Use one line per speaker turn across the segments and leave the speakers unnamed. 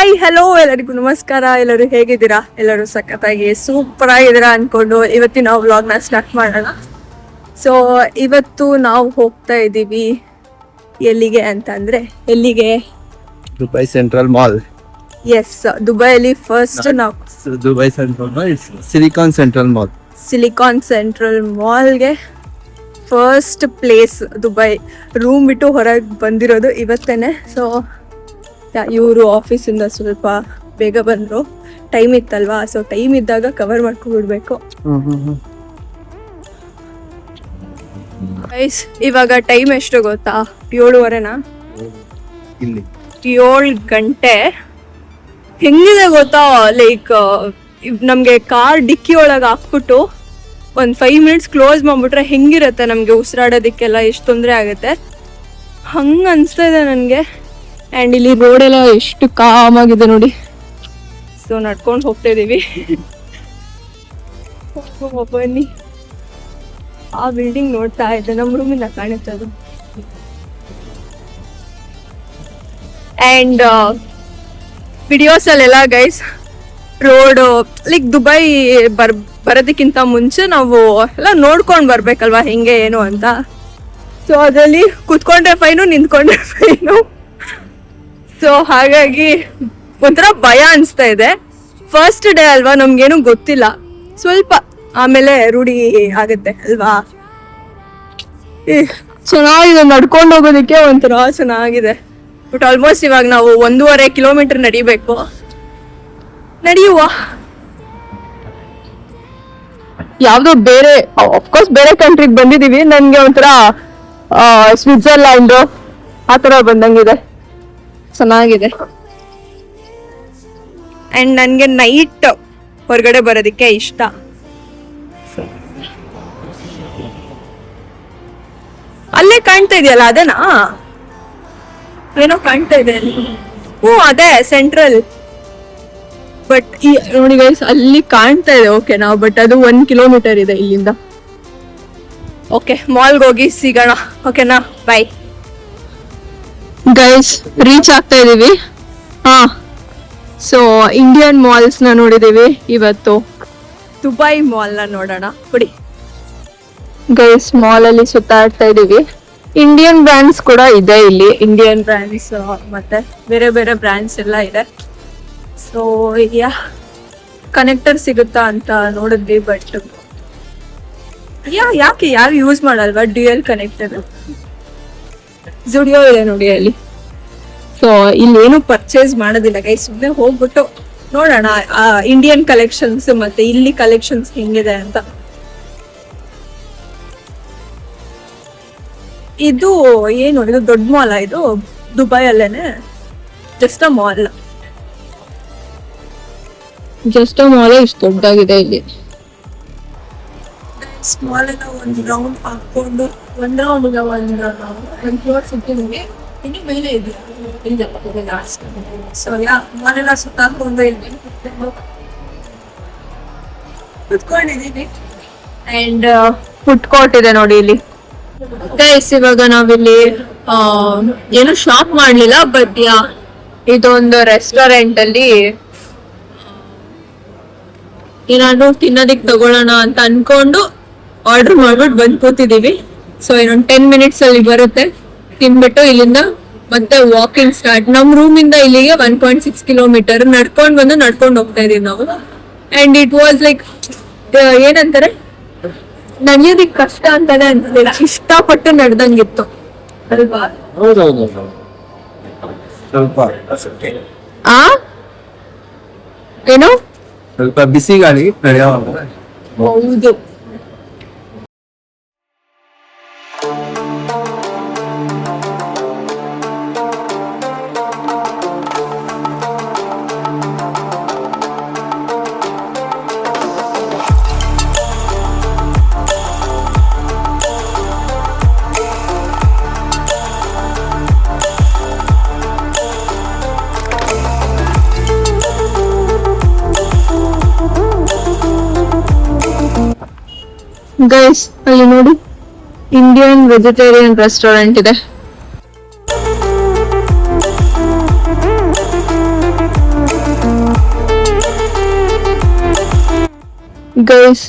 Hi hello ಎಲ್ಲರಿಗೂ ನಮಸ್ಕಾರ. ಎಲ್ಲರೂ ಹೇಗಿದ್ದೀರಾ? ಎಲ್ಲರೂ ಸಖತ್ತಾಗಿ ಸೂಪರ್ ಆಗಿದ್ದೀರಾ ಅನ್ಕೊಂಡು ಇವತ್ತಿನ ವ್ಲಾಗ್ನ ಸ್ಟಾರ್ಟ್ ಮಾಡೋಣ. ಸೊ ಇವತ್ತು ನಾವು ಹೋಗ್ತಾ ಇದ್ದೀವಿ ಎಲ್ಲಿಗೆ ಅಂತಂದ್ರೆ
ದುಬೈ ಸೆಂಟ್ರಲ್ ಮಾಲ್.
ಎಸ್, ದುಬೈಲಿ ಫಸ್ಟ್ ನಾವು
Dubai Central Mall, Silicon Central Mall.
Silicon Central ಮಾಲ್ಗೆ ಫಸ್ಟ್ ಪ್ಲೇಸ್ ದುಬೈ. ರೂಮ್ ಬಿಟ್ಟು ಹೊರಗೆ ಬಂದಿರೋದು ಇವತ್ತೇನೆ. ಸೊ ಇವರು ಆಫೀಸಿಂದ ಸ್ವಲ್ಪ ಬೇಗ ಬಂದರು, ಟೈಮ್ ಇತ್ತಲ್ವಾ. ಸೊ ಟೈಮ್ ಇದ್ದಾಗ ಕವರ್ ಮಾಡ್ಕೊಂಡ್ಬಿಡ್ಬೇಕು. ಇವಾಗ ಟೈಮ್ ಎಷ್ಟು ಗೊತ್ತಾ? 7:30ನಾ? 7 ಗಂಟೆ. ಹೆಂಗಿದೆ ಗೊತ್ತಾ, ಲೈಕ್ ನಮಗೆ ಕಾರ್ ಡಿಕ್ಕಿ ಒಳಗೆ ಹಾಕ್ಬಿಟ್ಟು ಒಂದು 5 ಮಿನಿಟ್ಸ್ ಕ್ಲೋಸ್ ಮಾಡಿಬಿಟ್ರೆ ಹೆಂಗಿರುತ್ತೆ ನಮಗೆ ಉಸಿರಾಡೋದಕ್ಕೆಲ್ಲ ಎಷ್ಟು ತೊಂದರೆ ಆಗುತ್ತೆ, ಹಂಗೆ ಅನಿಸ್ತಾ ಇದೆ ನನಗೆ. ಆ್ಯಂಡ್ ಇಲ್ಲಿ ರೋಡೆಲ್ಲ ಎಷ್ಟು ಕಾಮಾಗಿದೆ ನೋಡಿ. ಸೊ ನಡ್ಕೊಂಡು ಹೋಗ್ತಾ ಇದ್ದೀವಿ. ಬನ್ನಿ, ಆ ಬಿಲ್ಡಿಂಗ್ ನೋಡ್ತಾ ಇದ್ದೆ, ನಮ್ಮ ರೂಮಿಂದ ಕಾಣುತ್ತೆ ಅದು. ಆ್ಯಂಡ್ ವಿಡಿಯೋಸಲ್ಲೆಲ್ಲ ಗೈಸ್ ರೋಡು ಲೈಕ್ ದುಬೈ ಬರೋದಕ್ಕಿಂತ ಮುಂಚೆ ನಾವು ಎಲ್ಲ ನೋಡ್ಕೊಂಡು ಬರ್ಬೇಕಲ್ವಾ ಹೆಂಗೆ ಏನು ಅಂತ. ಸೊ ಅದರಲ್ಲಿ ಕೂತ್ಕೊಂಡ್ರೆ ಫೈನು, ನಿಂತ್ಕೊಂಡ್ರೆ ಫೈನು. ಸೊ ಹಾಗಾಗಿ ಒಂಥರ ಭಯ ಅನಿಸ್ತಾ ಇದೆ. ಫಸ್ಟ್ ಡೇ ಅಲ್ವಾ, ನಮ್ಗೇನು ಗೊತ್ತಿಲ್ಲ, ಸ್ವಲ್ಪ ಆಮೇಲೆ ರೂಢಿ ಆಗುತ್ತೆ ಅಲ್ವಾ. ಚೆನ್ನಾಗಿದೆ, ನಡ್ಕೊಂಡು ಹೋಗೋದಕ್ಕೆ ಒಂಥರ ಚೆನ್ನಾಗಿದೆ. ಬಟ್ ಆಲ್ಮೋಸ್ಟ್ ಇವಾಗ ನಾವು 1.5 ಕಿಲೋಮೀಟರ್ ನಡಿಬೇಕು. ನಡೆಯುವ ಯಾವುದೋ ಬೇರೆ, ಅಫ್ಕೋರ್ಸ್ ಬೇರೆ ಕಂಟ್ರಿಗೆ ಬಂದಿದ್ದೀವಿ. ನನಗೆ ಒಂಥರ ಸ್ವಿಟ್ಜರ್ಲ್ಯಾಂಡು ಆ ಥರ ಬಂದಂಗಿದೆ, ಚೆನ್ನಾಗಿದೆ. ಆ್ಯಂಡ್ ನನಗೆ ನೈಟ್ ಹೊರಗಡೆ ಬರೋದಕ್ಕೆ ಇಷ್ಟ. ಅಲ್ಲೇ ಕಾಣ್ತಾ ಇದೆಯಲ್ಲ, ಅದೇನಾ? ಏನೋ ಕಾಣ್ತಾ ಇದೆ. ಹ್ಞೂ, ಅದೇ ಸೆಂಟ್ರಲ್. ಬಟ್ ಈ ನೋಡಿ ಗೈಸ್, ಅಲ್ಲಿ ಕಾಣ್ತಾ ಇದೆ ಓಕೆನಾ, ಬಟ್ ಅದು 1 ಕಿಲೋಮೀಟರ್ ಇದೆ ಇಲ್ಲಿಂದ. ಓಕೆ, ಮಾಲ್ಗೆ ಹೋಗಿ ಸಿಗೋಣ ಓಕೆನಾ, ಬಾಯ್ ಗೈಸ್. ರೀಚ್ ಆಗ್ತಾ ಇದೀವಿ. ಸೊ ಇಂಡಿಯನ್ ಮಾಲ್ಸ್ನ ನೋಡಿದೀವಿ, ಇವತ್ತು ದುಬೈ ಮಾಲ್ನ ನೋಡೋಣ. ಬಿಡಿ ಗೈಸ್, ಮಾಲಲ್ಲಿ ಸುತ್ತಾಡ್ತಾ ಇದೀವಿ. ಇಂಡಿಯನ್ ಬ್ರ್ಯಾಂಡ್ಸ್ ಕೂಡ ಇದೆ ಇಲ್ಲಿ, ಇಂಡಿಯನ್ ಬ್ರ್ಯಾಂಡ್ಸ್ ಮತ್ತೆ ಬೇರೆ ಬೇರೆ ಬ್ರ್ಯಾಂಡ್ಸ್ ಎಲ್ಲ ಇದೆ. ಸೊ ಕನೆಕ್ಟರ್ ಸಿಗುತ್ತಾ ಅಂತ ನೋಡಿದ್ವಿ, ಬಟ್ ಯಾಕೆ ಯಾರು ಯೂಸ್ ಮಾಡಲ್ವಾ ಡ್ಯೂಯಲ್ ಕನೆಕ್ಟರ್? ಜುಡಿಯೋ ಇದೆ ನೋಡಿ ಅಲ್ಲಿ. ಸೊ ಇಲ್ಲೇನು ಪರ್ಚೇಸ್ ಮಾಡೋದಿಲ್ಲ ಗೈ, ಸುಮ್ಮನೆ ಹೋಗ್ಬಿಟ್ಟು ನೋಡೋಣ ಇಂಡಿಯನ್ ಕಲೆಕ್ಷನ್ಸ್ ಮತ್ತೆ ಇಲ್ಲಿ ಕಲೆಕ್ಷನ್ಸ್ ಹೆಂಗಿದೆ ಅಂತ. ಇದು ಏನು, ಇದು ದೊಡ್ಡ ಮಾಲ್, ಇದು ದುಬೈ ಅಲ್ಲೇನೆ. ಜಸ್ಟ್ ಅ ಮಾಲ್ ಇಷ್ಟು ದೊಡ್ಡಾಗಿದೆ ಇಲ್ಲಿ. ಮಾಲ್ ಎಲ್ಲ ಒಂದು ರೌಂಡ್ ಹಾಕೊಂಡು ಒಂದು ಫ್ಲೋರ್ ಸುತ್ತಿದ್ದೀವಿ, ಇನ್ನು ಮೇಲೆ ಇದೆ. ಸೊ ಮಾಲೆಲ್ಲ ಸುತ್ತಾಕೊಂಡು ಇಲ್ಲಿ ಕುತ್ಕೊಂಡಿದ್ದೀನಿ. ಅಂಡ್ ಫುಡ್ ಕೋರ್ಟ್ ಇದೆ ನೋಡಿ ಇಲ್ಲಿ ಗೈಸ್. ಇವಾಗ ನಾವಿಲ್ಲಿ ಏನು ಶಾಪ್ ಮಾಡ್ಲಿಲ್ಲ, ಬಟ್ ಇದೊಂದು ರೆಸ್ಟೋರೆಂಟ್ ಅಲ್ಲಿ ಏನಾದ್ರು ತಿನ್ನೋದಿಕ್ ತಗೊಳ್ಳೋಣ ಅಂತ ಅನ್ಕೊಂಡು ಆರ್ಡರ್ ಮಾಡ್ಬಿಟ್ಟು ಬಂದ್ ಕೂತಿದೀವಿ. ಸೊ ಇನ್ನೊಂದು 10 ಮಿನಿಟ್ಸ್ ಅಲ್ಲಿ ಬರುತ್ತೆ. ತಿನ್ಬಿಟ್ಟು ಇಲ್ಲಿಂದ ಮತ್ತೆ ವಾಕಿಂಗ್ ಸ್ಟಾರ್ಟ್. ನಮ್ ರೂಮ್ ಇಂದ ಇಲ್ಲಿಗೆ 1.6 ಕಿಲೋಮೀಟರ್ ನಡ್ಕೊಂಡು ಹೋಗ್ತಾ ಇದೀವಿ ನಾವು. ಅಂಡ್ ಇಟ್ ವಾಸ್ ಲೈಕ್ ಏನಂತಾರೆ, ನಡೆಯೋದಿಕ್ ಕಷ್ಟ ಅಂತಾನೆ ಅನ್ಸಲಿಲ್ಲ, ಇಷ್ಟಪಟ್ಟು ನಡೆದಂಗಿತ್ತು ಅಲ್ವಾ? ಏನು
ಸ್ವಲ್ಪ ಬಿಸಿ ಗಾಳಿ ನಡೆಯುವಾಗ.
ಹೌದು. ಗೈಸ್ ಅಲ್ಲಿ ನೋಡಿ, ಇಂಡಿಯನ್ ವೆಜಿಟೇರಿಯನ್ ರೆಸ್ಟೋರೆಂಟ್ ಇದೆ. ಗೈಸ್,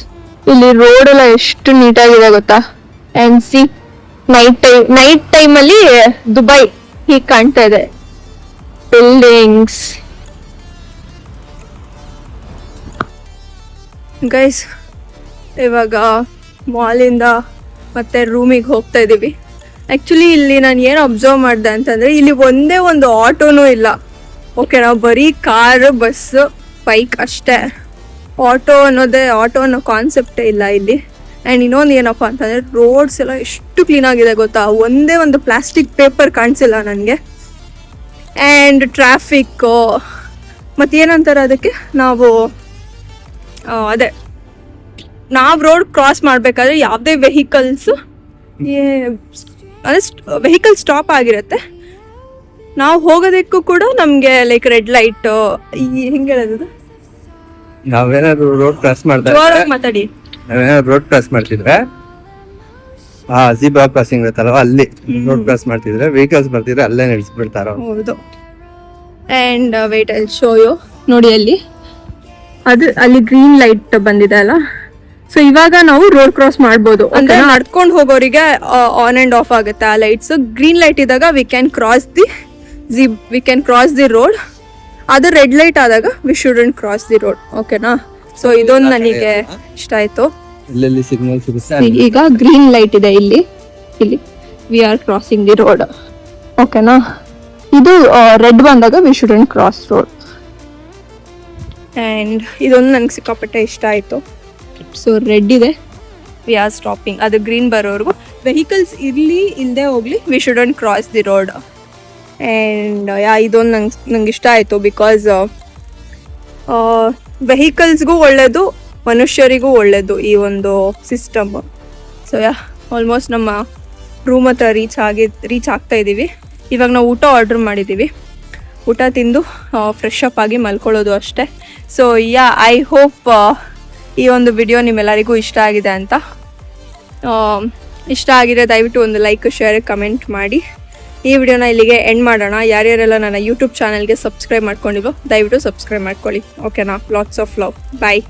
ಇಲ್ಲಿ ರೋಡ್ ಎಲ್ಲ ಎಷ್ಟು ನೀಟಾಗಿದೆ ಗೊತ್ತಾ. ಅಂಡ್ ಸಿ, ನೈಟ್ ಟೈಮ್ ಅಲ್ಲಿ ದುಬೈ ಹೀಗೆ ಕಾಣ್ತಾ ಇದೆ. ಬಿಲ್ಡಿಂಗ್ಸ್. ಗೈಸ್, ಇವಾಗ ಮಾಲಿಂದ ಮತ್ತೆ ರೂಮಿಗೆ ಹೋಗ್ತಾ ಇದೀವಿ. ಆ್ಯಕ್ಚುಲಿ ಇಲ್ಲಿ ನಾನು ಏನು ಅಬ್ಸರ್ವ್ ಮಾಡಿದೆ ಅಂತಂದರೆ, ಇಲ್ಲಿ ಒಂದೇ ಒಂದು ಆಟೋನೂ ಇಲ್ಲ. ಓಕೆನಾ, ಬರೀ ಕಾರ್, ಬಸ್, ಬೈಕ್ ಅಷ್ಟೇ. ಆಟೋ ಅನ್ನೋ ಕಾನ್ಸೆಪ್ಟೇ ಇಲ್ಲ ಇಲ್ಲಿ. ಆ್ಯಂಡ್ ಇನ್ನೊಂದು ಏನಪ್ಪ ಅಂತಂದರೆ, ರೋಡ್ಸ್ ಎಲ್ಲ ಎಷ್ಟು ಕ್ಲೀನಾಗಿದೆ ಗೊತ್ತಾ. ಒಂದೇ ಒಂದು ಪ್ಲಾಸ್ಟಿಕ್ ಪೇಪರ್ ಕಾಣಿಸಿಲ್ಲ ನನಗೆ. ಆ್ಯಂಡ್ ಟ್ರಾಫಿಕ್ಕು ಮತ್ತೇನಂತಾರೆ ಅದಕ್ಕೆ, ನಾವು ರೋಡ್ ಕ್ರಾಸ್ ಮಾಡಬೇಕಾದ್ರೆ ಯಾವುದೇ ವೆಹಿಕಲ್ಸ್ ವೆಹಿಕಲ್ ಸ್ಟಾಪ್ ಆಗಿರುತ್ತೆ. ನಾವು ಹೋಗೋದಕ್ಕೂ ಕೂಡ ನಮಗೆ ಲೈಕ್ ರೆಡ್ ಲೈಟ್, ಹೆಂಗೆ ಹೇಳೋದು,
ನಾವೇನಾದ್ರು ರೋಡ್ ಕ್ರಾಸ್
ಮಾತಾಡಿ.
ರೋಡ್ ಕ್ರಾಸ್ ಮಾಡ್ತಿದ್ರೆ ಝೀಬ್ರಾ ಕ್ರಾಸಿಂಗ್ ಇರುತ್ತಲ್ವ, ಅಲ್ಲಿ ರೋಡ್ ಕ್ರಾಸ್ ಮಾಡ್ತಿದ್ರೆ ವೆಹಿಕಲ್ಸ್ ಬರ್ತಿದ್ರೆ ಅಲ್ಲೇ ನಿಲ್ಸ್ಬಿಡ್ತಾರ.
ಹೌದು. And wait I show you. ನೋಡಿ ಅಲ್ಲಿ ಗ್ರೀನ್ ಲೈಟ್ ಬಂದಿದೆ ಅಲ್ಲ. ಸೊ ಇವಾಗ ನಾವು ರೋಡ್ ಕ್ರಾಸ್ ಮಾಡ್ಬೋದು. ಅಂದ್ರೆ ನಡ್ಕೊಂಡು ಹೋಗೋರಿಗೆ ಆನ್ ಅಂಡ್ ಆಫ್ ಆಗುತ್ತೆ ಆ ಲೈಟ್ಸ್. ಗ್ರೀನ್ ಲೈಟ್ ಇದ್ದಾಗ we can cross the road. ಅದು ರೆಡ್ ಲೈಟ್ ಆದಾಗ V shouldn't cross the road. ಓಕೆನಾ. ಸೊ ಇದೊಂದು ನನಗೆ ಇಷ್ಟ ಆಯ್ತು.
ಎಲ್ಲೆಲ್ಲಿ ಸಿಗ್ನಲ್ ಸಿಗುತ್ತೆ.
ಈಗ ಗ್ರೀನ್ ಲೈಟ್ ಇದೆ ಇಲ್ಲಿ we are crossing the road. ಓಕೆನಾ. ಇದು ರೆಡ್ ಬಂದಾಗ V shouldn't cross road. And ಇದೊಂದು ನನಗೆ ಸಿಕ್ಕಾಪಟ್ಟೆ ಇಷ್ಟ ಆಯಿತು. ಸೊ ರೆಡ್ ಇದೆ, ವಿ ಆರ್ ಸ್ಟಾಪಿಂಗ್. ಅದು ಗ್ರೀನ್ ಬರೋವರೆಗೂ ವೆಹಿಕಲ್ಸ್ ಇಲ್ಲದೆ ಹೋಗಲಿ, V shouldn't cross the road. And ಇದೊಂದು ನಂಗೆ ಇಷ್ಟ ಆಯಿತು. ಬಿಕಾಸ್ ವೆಹಿಕಲ್ಸ್ಗೂ ಒಳ್ಳೆಯದು, ಮನುಷ್ಯರಿಗೂ ಒಳ್ಳೆಯದು ಈ ಒಂದು ಸಿಸ್ಟಮ್. ಸೊ ಆಲ್ಮೋಸ್ಟ್ ನಮ್ಮ ರೂಮ್ ಹತ್ರ ರೀಚ್ ಆಗ್ತಾ ಇದ್ದೀವಿ. ಇವಾಗ ನಾವು ಊಟ ಆರ್ಡ್ರ್ ಮಾಡಿದ್ದೀವಿ. ಊಟ ತಿಂದು ಫ್ರೆಶ್ ಅಪ್ ಆಗಿ ಮಲ್ಕೊಳ್ಳೋದು ಅಷ್ಟೇ. ಸೊ ಐ ಹೋಪ್ ಈ ಒಂದು ವಿಡಿಯೋ ನಿಮ್ಮೆಲ್ಲರಿಗೂ ಇಷ್ಟ ಆಗಿದೆ ಅಂತ. ಇಷ್ಟ ಆಗಿದೆ ದಯವಿಟ್ಟು ಒಂದು ಲೈಕ್, ಶೇರ್, ಕಮೆಂಟ್ ಮಾಡಿ. ಈ ವಿಡಿಯೋನ ಇಲ್ಲಿಗೆ ಎಂಡ್ ಮಾಡೋಣ. ಯಾರ್ಯಾರೆಲ್ಲ ನನ್ನ ಯೂಟ್ಯೂಬ್ ಚಾನಲ್ಗೆ ಸಬ್ಸ್ಕ್ರೈಬ್ ಮಾಡ್ಕೊಂಡಿಲ್ವೋ ದಯವಿಟ್ಟು ಸಬ್ಸ್ಕ್ರೈಬ್ ಮಾಡ್ಕೊಳ್ಳಿ. ಓಕೆನಾ. Lots of love. ಬಾಯ್.